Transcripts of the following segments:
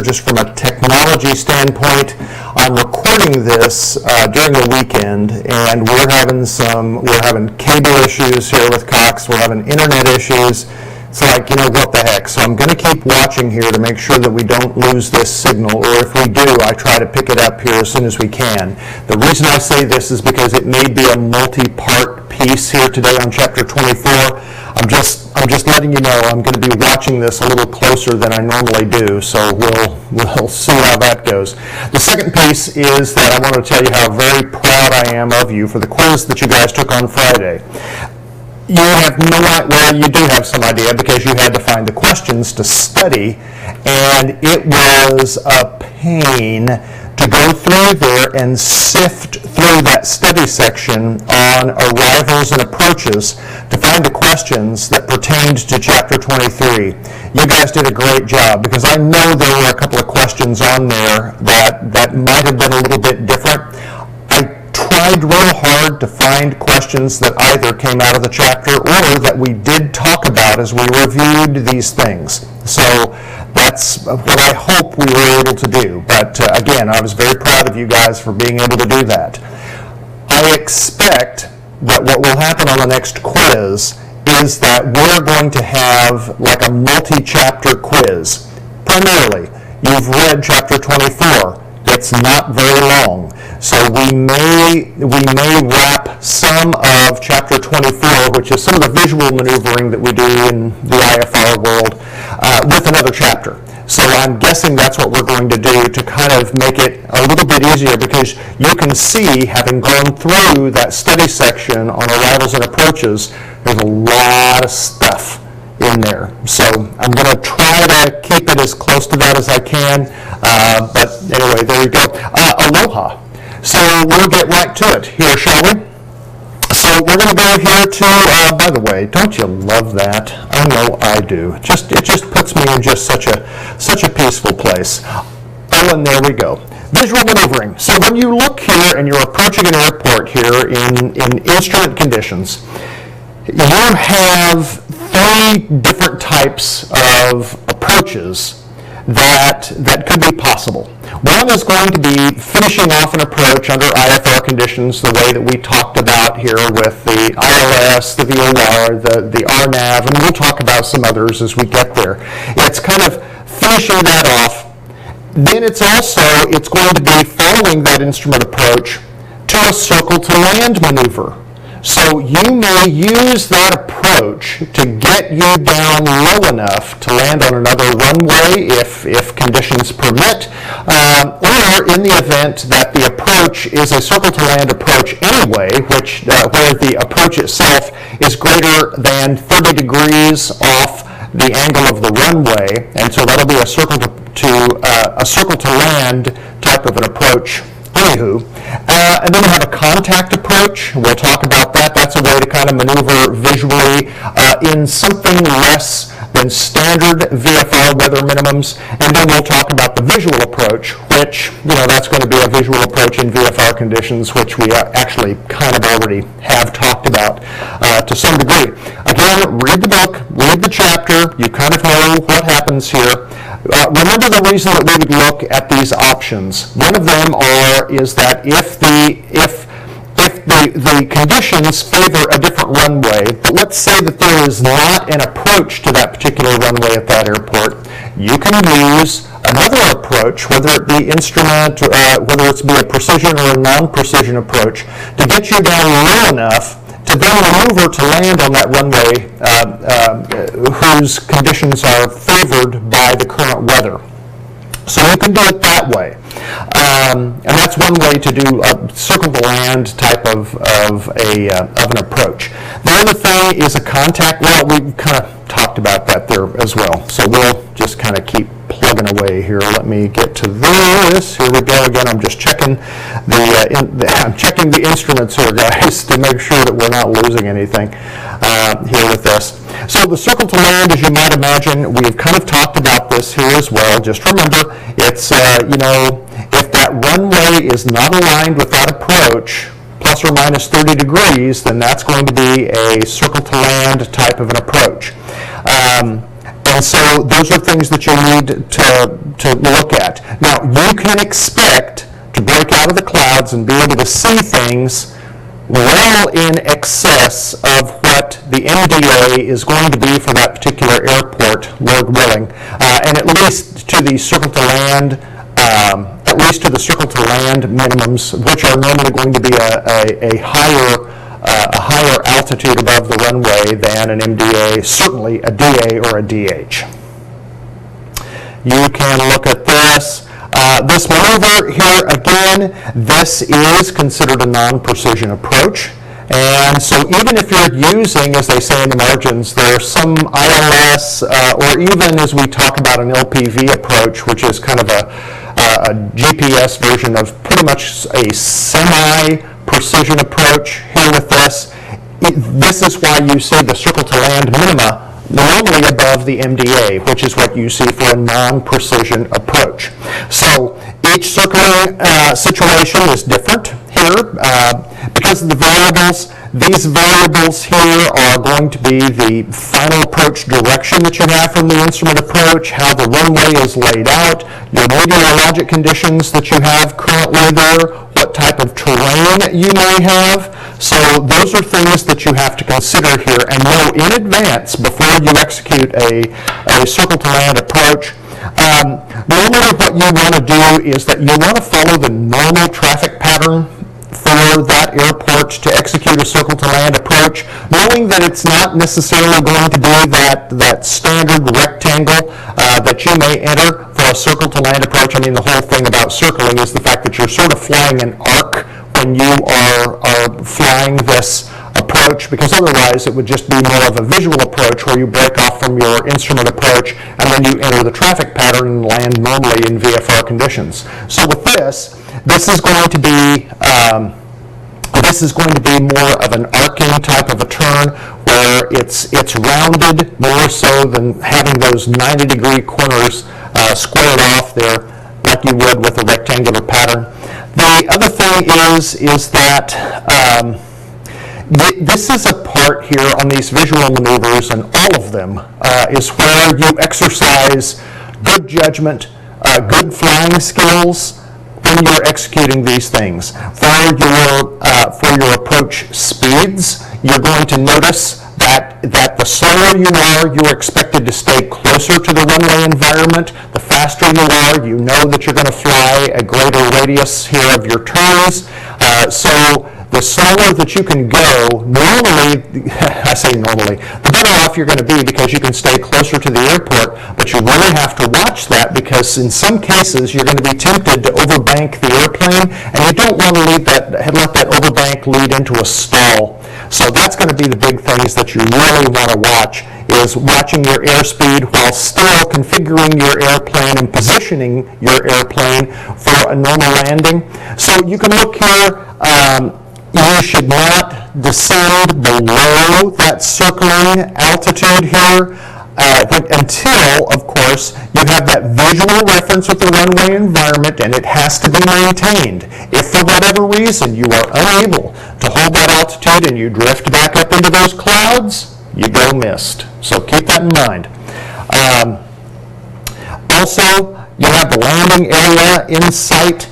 here just from a technology standpoint. I'm recording this during the weekend, and we're having cable issues here with Cox. We're having internet issues. It's like, what the heck? So I'm going to keep watching here to make sure that we don't lose this signal, or if we do, I try to pick it up here as soon as we can. The reason I say this is because it may be a multi-part piece here today on Chapter 24. I'm just letting you know I'm going to be watching this a little closer than I normally do, so we'll see how that goes. The second piece is that I want to tell you how very proud I am of you for the quiz that you guys took on Friday. You have you do have some idea because you had to find the questions to study, and it was a pain to go through there and sift through that study section on arrivals and approaches to find the questions that pertained to Chapter 23. You guys did a great job, because I know there were a couple of questions on there that might have been a little bit different. Tried real hard to find questions that either came out of the chapter or that we did talk about as we reviewed these things. So that's what I hope we were able to do. But again, I was very proud of you guys for being able to do that. I expect that what will happen on the next quiz is that we're going to have like a multi-chapter quiz. Primarily, you've read Chapter 24. It's not very long. So we may wrap some of Chapter 24, which is some of the visual maneuvering that we do in the IFR world, with another chapter. So I'm guessing that's what we're going to do to kind of make it a little bit easier, because you can see, having gone through that study section on arrivals and approaches, there's a lot of stuff in there. So I'm going to try to keep it as close to that as I can. But anyway, there you go. Aloha. So we'll get right to it here, shall we? So we're going to go here to, by the way, don't you love that? I know I do. It just puts me in just such a peaceful place. Oh, and there we go. Visual maneuvering. So when you look here and you're approaching an airport here in instrument conditions, you have three different types of approaches that could be possible. One is going to be finishing off an approach under IFR conditions, the way that we talked about here with the ILS, the VOR, the RNAV, and we'll talk about some others as we get there. It's kind of finishing that off. Then it's going to be following that instrument approach to a circle to land maneuver. So you may use that approach to get you down low enough to land on another runway if conditions permit, or in the event that the approach is a circle to land approach anyway, where the approach itself is greater than 30 degrees off the angle of the runway, and so that'll be a circle to land type of an approach. Anywho, and then we have a contact approach. We'll talk about that. That's a way to kind of maneuver visually in something less than standard VFR weather minimums. And then we'll talk about the visual approach, which, that's going to be a visual approach in VFR conditions, which we actually kind of already have talked about to some degree. Again, read the book, read the chapter. You kind of know what happens here. Remember the reason that we would look at these options. One of them is that if the conditions favor a different runway, but let's say that there is not an approach to that particular runway at that airport, you can use another approach, whether it be instrument, whether it's be a precision or a non-precision approach, to get you down low enough to then maneuver to land on that runway whose conditions are favored by the current weather. So you can do it that way. And that's one way to do a circle to land type of an approach. The other thing is a contact. Well, we kind of talked about that there as well. So we'll just kind of keep plugging away here. Let me get to this. Here we go again. I'm just checking I'm checking the instruments here, guys, to make sure that we're not losing anything here with this. So the circle to land, as you might imagine, we've kind of talked about this here as well. Just remember, it's if that runway is not aligned with that approach, plus or minus 30 degrees, then that's going to be a circle to land type of an approach. And so those are things that you need to look at. Now, you can expect to break out of the clouds and be able to see things well in excess of what the MDA is going to be for that particular airport, Lord willing, and at least to the circle to land, minimums, which are normally going to be a higher altitude above the runway than an MDA, certainly a DA or a DH. You can look at this. This maneuver here, again, this is considered a non-precision approach. And so even if you're using, as they say in the margins, there's some ILS, or even as we talk about an LPV approach, which is kind of a GPS version of pretty much a semi-precision approach here with this. This is why you see the circle to land minima normally above the MDA, which is what you see for a non-precision approach. So each circling situation is different here because of the variables. These variables here are going to be the final approach direction that you have from the instrument approach, how the runway is laid out, your meteorologic conditions that you have currently there, what type of terrain you may have. So those are things that you have to consider here and know in advance before you execute a circle to land approach. Normally what you want to do is that you want to follow the normal traffic pattern for that airport to execute a circle to land approach, knowing that it's not necessarily going to be that standard rectangle that you may enter for a circle to land approach. I mean, the whole thing about circling is the fact that you're sort of flying an arc when you are flying this approach, because otherwise it would just be more of a visual approach where you break off from your instrument approach and then you enter the traffic pattern and land normally in VFR conditions. So with this is going to be more of an arcing type of a turn where it's rounded more so than having those 90-degree corners squared off there like you would with a rectangular pattern. The other thing is that this is a part here on these visual maneuvers, and all of them is where you exercise good judgment, good flying skills when you're executing these things. For your approach speeds, you're going to notice that the slower you are, you're expected to stay closer to the runway environment. The faster you are, you know that you're going to fly a greater radius here of your turns. So the slower that you can go, normally, I say normally, the better off you're going to be because you can stay closer to the airport, but you really have to watch that because in some cases you're going to be tempted to overbank the airplane, and you don't want to let that overbank lead into a stall. So that's going to be the big things that you really want to watch, is watching your airspeed while still configuring your airplane and positioning your airplane for a normal landing. So you can look here, you should not descend below that circling altitude here until, of course, you have that visual reference with the runway environment and it has to be maintained. If for whatever reason you are unable to hold that altitude and you drift back up into those clouds, you go missed. So keep that in mind. Also, you have the landing area in sight.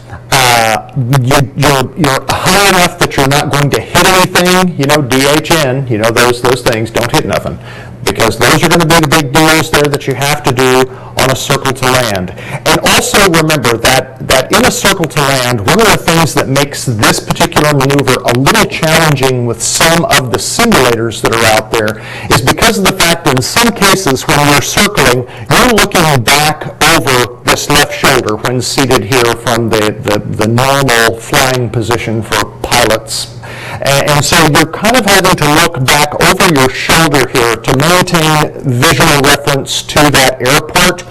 You're high enough that you're not going to hit anything, DHN, those things, don't hit nothing, because those are going to be the big deals there that you have to do on a circle to land. And also remember that in a circle to land, one of the things that makes this particular maneuver a little challenging with some of the simulators that are out there is because of the fact that in some cases when you're circling, you're looking back over this left shoulder when seated here from the normal flying position for pilots. And so you're kind of having to look back over your shoulder here to maintain visual reference to that airport.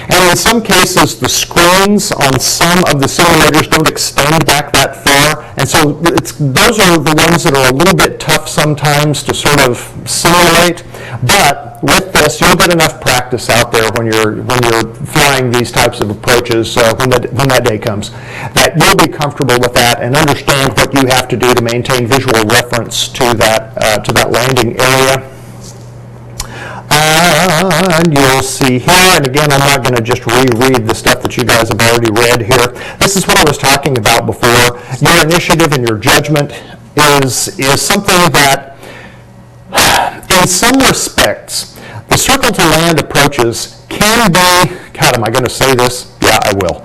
And in some cases, the screens on some of the simulators don't extend back that far. And so those are the ones that are a little bit tough sometimes to sort of simulate. But with this, you'll get enough practice out there when you're flying these types of approaches when that day comes, that you'll be comfortable with that and understand what you have to do to maintain visual reference to that landing area. And you'll see here, and again, I'm not going to just reread the stuff that you guys have already read here. This is what I was talking about before. Your initiative and your judgment is something that, in some respects, the circle to land approaches can be, God, am I going to say this? Yeah, I will.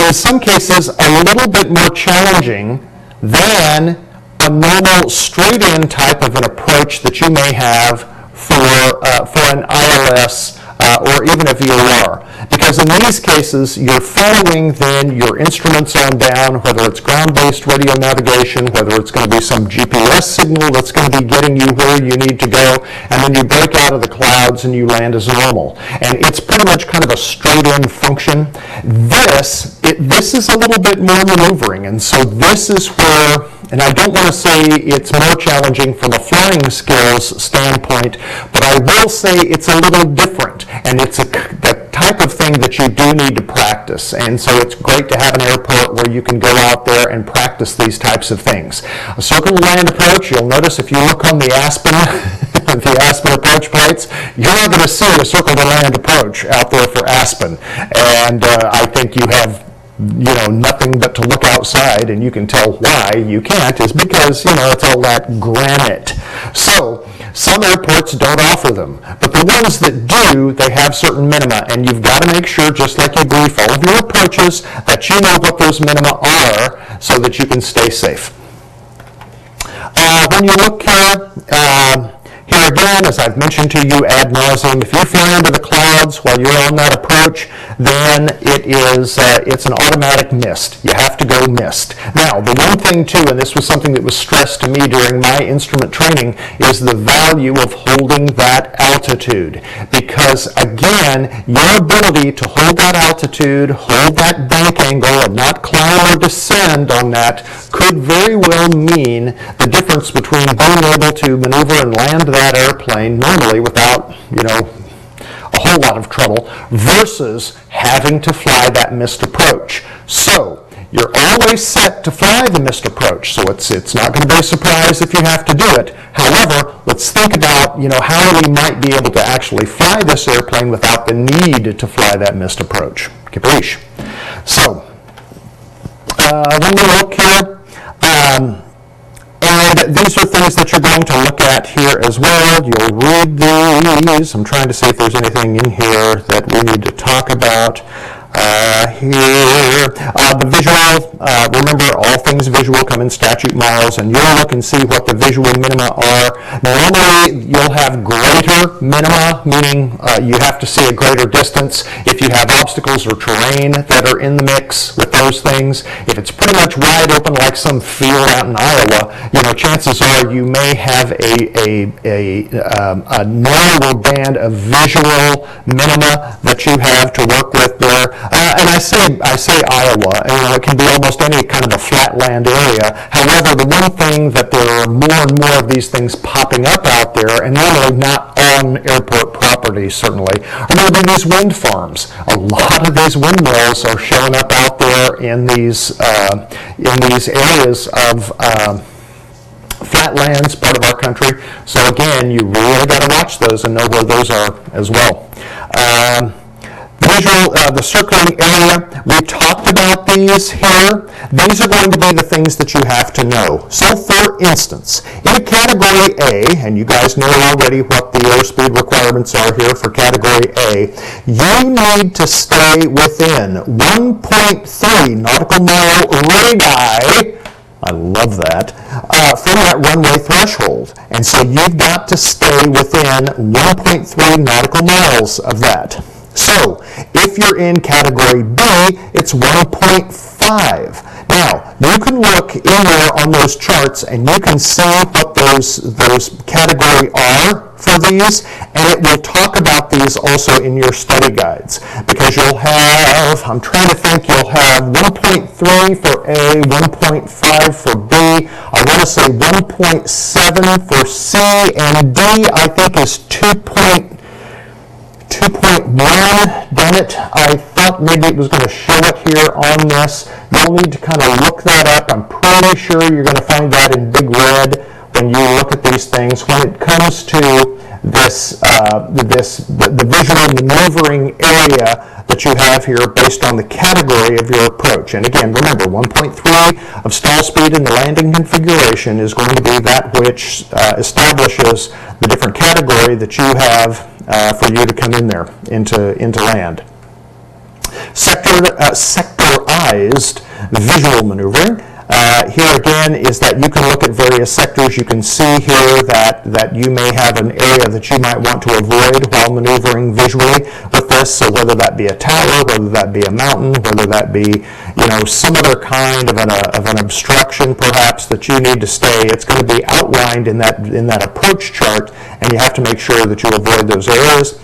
In some cases, a little bit more challenging than a normal straight-in type of an approach that you may have for an ILS or even a VOR. Because in these cases, you're following then your instruments on down, whether it's ground-based radio navigation, whether it's going to be some GPS signal that's going to be getting you where you need to go, and then you break out of the clouds and you land as normal. And it's pretty much kind of a straight-in function. This is a little bit more maneuvering, and so this is where, and I don't want to say it's more challenging from a flying skills standpoint, but I will say it's a little different, and it's the type of thing that you do need to practice. And so it's great to have an airport where you can go out there and practice these types of things. A circle to land approach, you'll notice if you look on the Aspen, the Aspen approach plates, you're not going to see a circle to land approach out there for Aspen. And I think you have nothing but to look outside, and you can tell why you can't is because, it's all that granite. So some airports don't offer them, but the ones that do, they have certain minima, and you've got to make sure, just like you brief all of your approaches, that you know what those minima are so that you can stay safe. When you look here, here again, as I've mentioned to you ad nauseum, if you fly into the clouds while you're on that approach, then it's an automatic missed. You have to go missed. Now, the one thing too, and this was something that was stressed to me during my instrument training, is the value of holding that altitude. Because again, your ability to hold that altitude, hold that bank angle, and not climb or descend on that could very well mean the difference between being able to maneuver and land that airplane normally without, a whole lot of trouble versus having to fly that missed approach. So you're always set to fly the missed approach, so it's not going to be a surprise if you have to do it. However, let's think about, how we might be able to actually fly this airplane without the need to fly that missed approach. Capiche? So, when we look here, and these are things that you're going to look at here as well. You'll read these. I'm trying to see if there's anything in here that we need to talk about. Here, the visual, remember all things visual come in statute miles, and you'll look and see what the visual minima are. Normally, you'll have greater minima, meaning you have to see a greater distance. If you have obstacles or terrain that are in the mix with those things, if it's pretty much wide open like some field out in Iowa, chances are you may have a narrower band of visual minima that you have to work with there. And I say Iowa, it can be almost any kind of a flatland area. However, the one thing that there are more and more of these things popping up out there, and normally not on airport property certainly, are going to be these wind farms. A lot of these windmills are showing up out there in these areas of flatlands, part of our country. So again, you really got to watch those and know where those are as well. The circling area, we talked about these here. These are going to be the things that you have to know. So for instance, in a category A, and you guys know already what the airspeed requirements are here for category A, you need to stay within 1.3 nautical mile radii, I love that, from that runway threshold. And so you've got to stay within 1.3 nautical miles of that. So, if you're in category B, it's 1.5. Now, you can look in there on those charts and you can see what those category are for these, and it will talk about these also in your study guides. Because you'll have, I'm trying to think, you'll have 1.3 for A, 1.5 for B, I want to say 1.7 for C, and D I think is 2.1, damn it, I thought maybe it was going to show it here on this. You'll need to kind of look that up. I'm pretty sure you're going to find that in big red when you look at these things, when it comes to the visual maneuvering area that you have here based on the category of your approach. And again, remember, 1.3 of stall speed in the landing configuration is going to be that which establishes the different category that you have for you to come in there into land. Sectorized visual maneuvering. Here again is that you can look at various sectors. You can see here that you may have an area that you might want to avoid while maneuvering visually with this. So whether that be a tower, whether that be a mountain, whether that be some other kind of an obstruction perhaps that you need to stay, it's going to be outlined in that approach chart, and you have to make sure that you avoid those areas.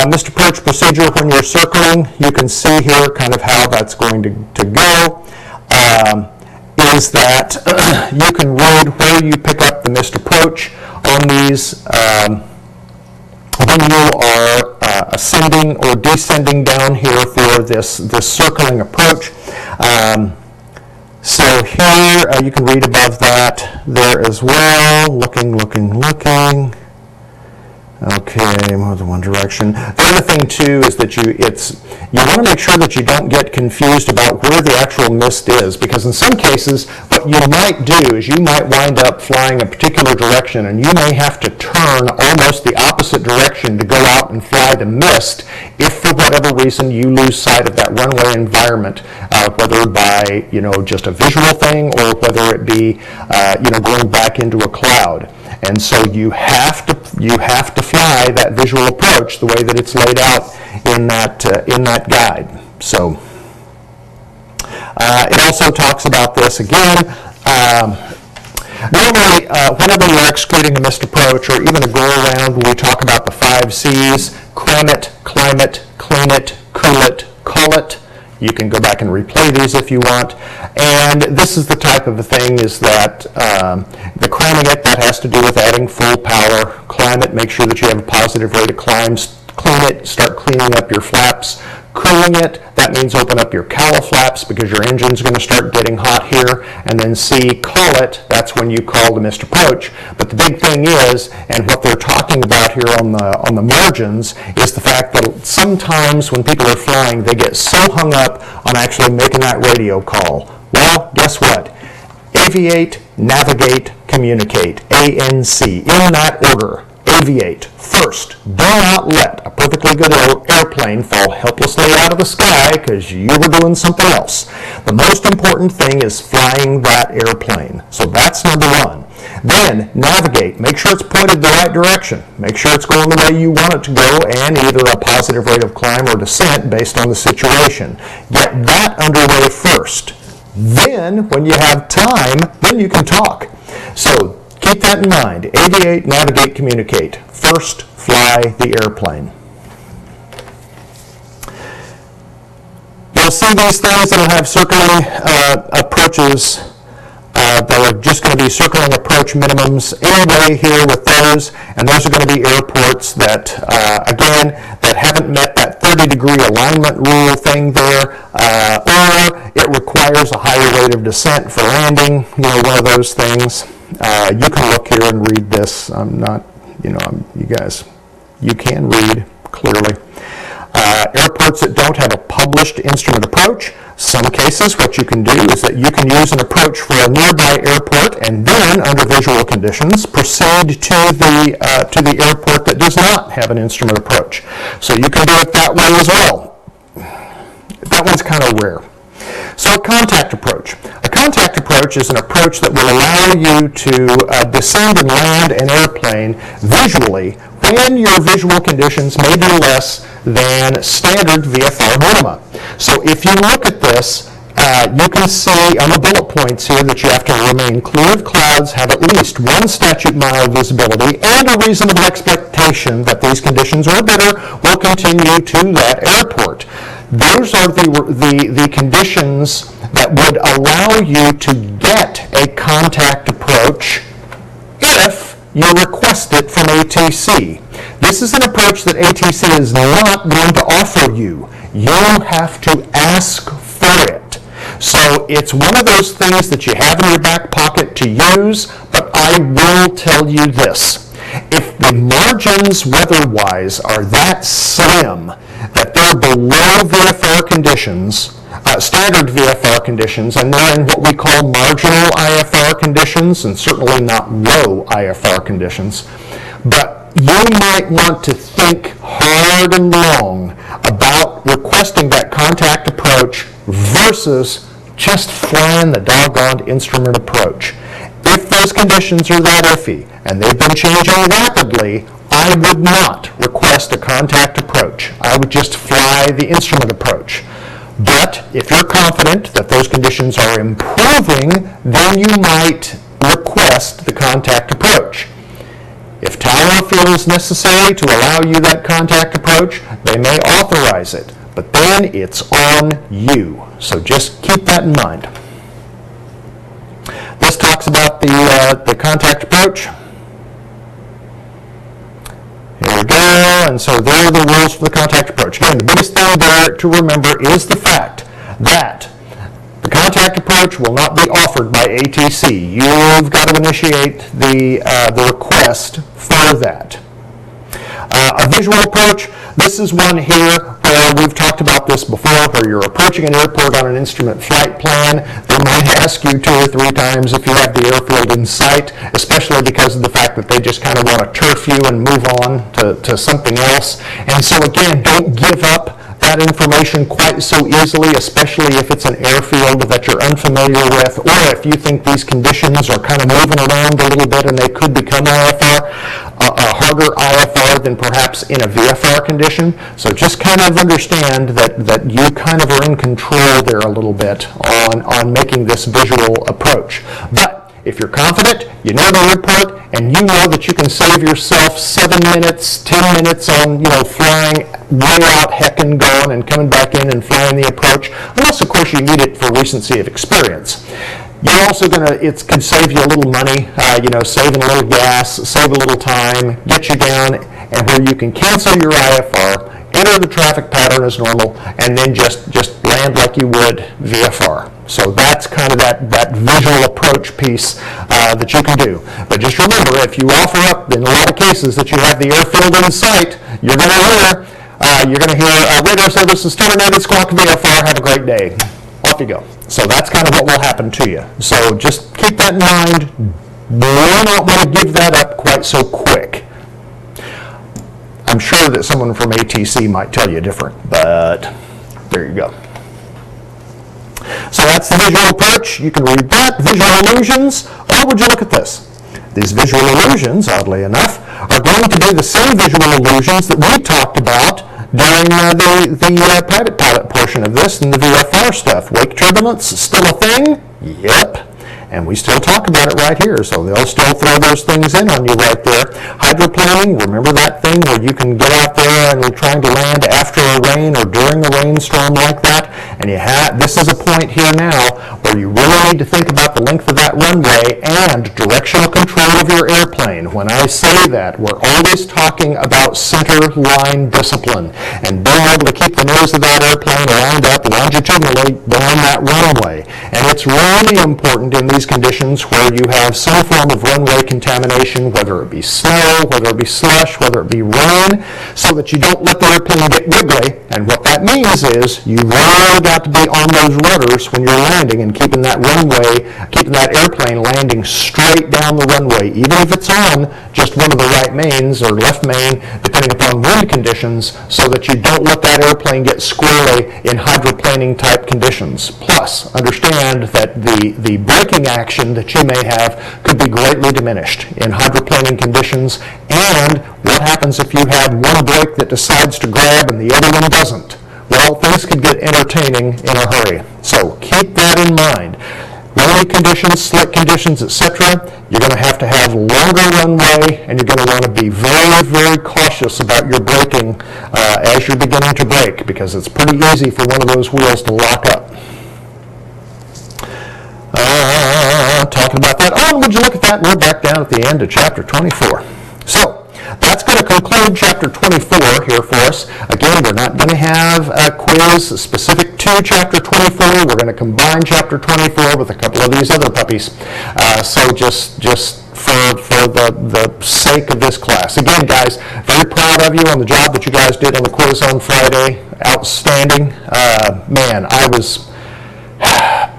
Missed approach procedure, when you're circling, you can see here kind of how that's going to go. Is that you can read where you pick up the missed approach on these when you are ascending or descending down here for this circling approach. So here you can read above that there as well. Looking. Okay, more than one direction. The other thing too is that you want to make sure that you don't get confused about where the actual mist is, because in some cases what you might do is you might wind up flying a particular direction and you may have to turn almost the opposite direction to go out and fly the mist if for whatever reason you lose sight of that runway environment, whether by just a visual thing or whether it be going back into a cloud. And so you have to fly that visual approach the way that it's laid out in that guide. So it also talks about this again. Normally, whenever you're executing a missed approach or even a go-around, we talk about the 5 C's: cram it, climb it, clean it, cool it, call it. You can go back and replay these if you want. And this is the type of a thing is that the cramming it, that has to do with adding full power. Climb it, make sure that you have a positive rate of climb. Clean it, start cleaning up your flaps. Cooling it, that means open up your cowl flaps because your engine's going to start getting hot here. And then C, call it, that's when you call the missed approach. But the big thing is, and what they're talking about here on the margins, is the fact that sometimes when people are flying, they get so hung up on actually making that radio call. Well, guess what? Aviate, navigate, communicate, ANC, in that order. Aviate. First, do not let a perfectly good airplane fall helplessly out of the sky because you were doing something else. The most important thing is flying that airplane. So that's number one. Then, navigate. Make sure it's pointed the right direction. Make sure it's going the way you want it to go, and either a positive rate of climb or descent based on the situation. Get that underway first. Then, when you have time, then you can talk. So, keep that in mind. Aviate, navigate, communicate. First, fly the airplane. You'll see these things that will have circling approaches that are just going to be circling approach minimums anyway here with those, and those are going to be airports that, again, that haven't met that 30-degree alignment rule thing there, or it requires a higher rate of descent for landing, one of those things. You can look here and read this. I'm not, you guys, you can read clearly. Airports that don't have a published instrument approach. Some cases, what you can do is that you can use an approach for a nearby airport and then, under visual conditions, proceed to the airport that does not have an instrument approach. So you can do it that way as well. That one's kind of rare. So a contact approach. A contact approach is an approach that will allow you to descend and land an airplane visually when your visual conditions may be less than standard VFR minima. So if you look at this, you can see on the bullet points here that you have to remain clear of clouds, have at least 1 statute mile visibility, and a reasonable expectation that these conditions or better will continue to that airport. Those are the conditions that would allow you to get a contact approach if you request it from ATC. This is an approach that ATC is not going to offer you. You have to ask for it. So it's one of those things that you have in your back pocket to use, but I will tell you this. If the margins weather-wise are that slim that they're below VFR conditions, standard VFR conditions, and they're in what we call marginal IFR conditions, and certainly not low IFR conditions, but you might want to think hard and long about requesting that contact approach versus just flying the doggone instrument approach. If those conditions are that iffy, and they've been changing rapidly, I would not request a contact approach. I would just fly the instrument approach. But if you're confident that those conditions are improving, then you might request the contact approach. If tower feels necessary to allow you that contact approach, they may authorize it, but then it's on you. So just keep that in mind. This talks about the contact approach. Here we go, and so there are the rules for the contact approach. Again, the biggest thing there to remember is the fact that the contact approach will not be offered by ATC. You've got to initiate the request for that. A visual approach, this is one here where we've talked about this before, where you're approaching an airport on an instrument flight plan. They might ask you 2 or 3 times if you have the airfield in sight, especially because of the fact that they just kind of want to turf you and move on to something else. And so again, don't give up that information quite so easily, especially if it's an airfield that you're unfamiliar with, or if you think these conditions are kind of moving around a little bit and they could become IFR, a harder IFR than perhaps in a VFR condition. So just kind of understand that you kind of are in control there a little bit on making this visual approach. But if you're confident, you know the airport, and you know that you can save yourself 7 minutes, 10 minutes on, flying way out, heckin' going, and coming back in and flying the approach, unless, of course, you need it for recency of experience. You're also it can save you a little money, saving a little gas, save a little time, get you down, and where you can cancel your IFR, enter the traffic pattern as normal, and then just land like you would VFR. So that's kind of that visual approach piece that you can do. But just remember, if you offer up, in a lot of cases, that you have the airfield in sight, you're going to hear radar services terminated, squawk VFR, have a great day. Off you go. So that's kind of what will happen to you. So just keep that in mind. You don't want to give that up quite so quick. I'm sure that someone from ATC might tell you different, but there you go. So that's the visual approach. You can read that. Visual illusions. Or would you look at this? These visual illusions, oddly enough, are going to be the same visual illusions that we talked about during the private pilot portion of this and the VFR stuff. Wake turbulence, still a thing? Yep. And we still talk about it right here, so they'll still throw those things in on you right there. Hydroplaning, remember that thing where you can get out there and you're trying to land after a rain or during a rainstorm like that, and this is a point here now where you really need to think about the length of that runway and directional control of your airplane. When I say that, we're always talking about center line discipline and being able to keep the nose of that airplane lined up longitudinally down that runway. And it's really important in these conditions where you have some form of runway contamination, whether it be snow, whether it be slush, whether it be rain, so that you don't let the airplane get wiggly. And what that means is you really got to be on those rudders when you're landing and keeping that airplane landing straight down the runway, even if it's on just one of the right mains or left main, depending upon wind conditions, so that you don't let that airplane get squirrely in hydroplaning type conditions. Plus, understand that the braking action that you may have could be greatly diminished in hydroplaning conditions. And what happens if you have one brake that decides to grab and the other one doesn't? Well, things could get entertaining in a hurry. So keep that in mind. Runway conditions, slick conditions, etc., you're going to have longer runway, and you're going to want to be very, very cautious about your braking as you're beginning to brake, because it's pretty easy for one of those wheels to lock up. Talking about that. Oh, would you look at that? We're back down at the end of chapter 24. So that's going to conclude conclude Chapter 24 here for us. Again, we're not going to have a quiz specific to Chapter 24. We're going to combine Chapter 24 with a couple of these other puppies. So just for the sake of this class. Again, guys, very proud of you on the job that you guys did on the quiz on Friday. Outstanding. Man, I was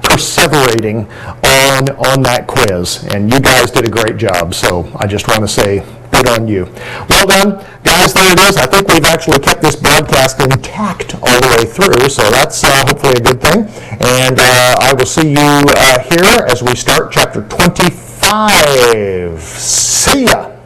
perseverating on that quiz, and you guys did a great job, so I just want to say good on you. Well done. Guys, there it is. I think we've actually kept this broadcast intact all the way through, so that's hopefully a good thing. And I will see you here as we start Chapter 25. See ya.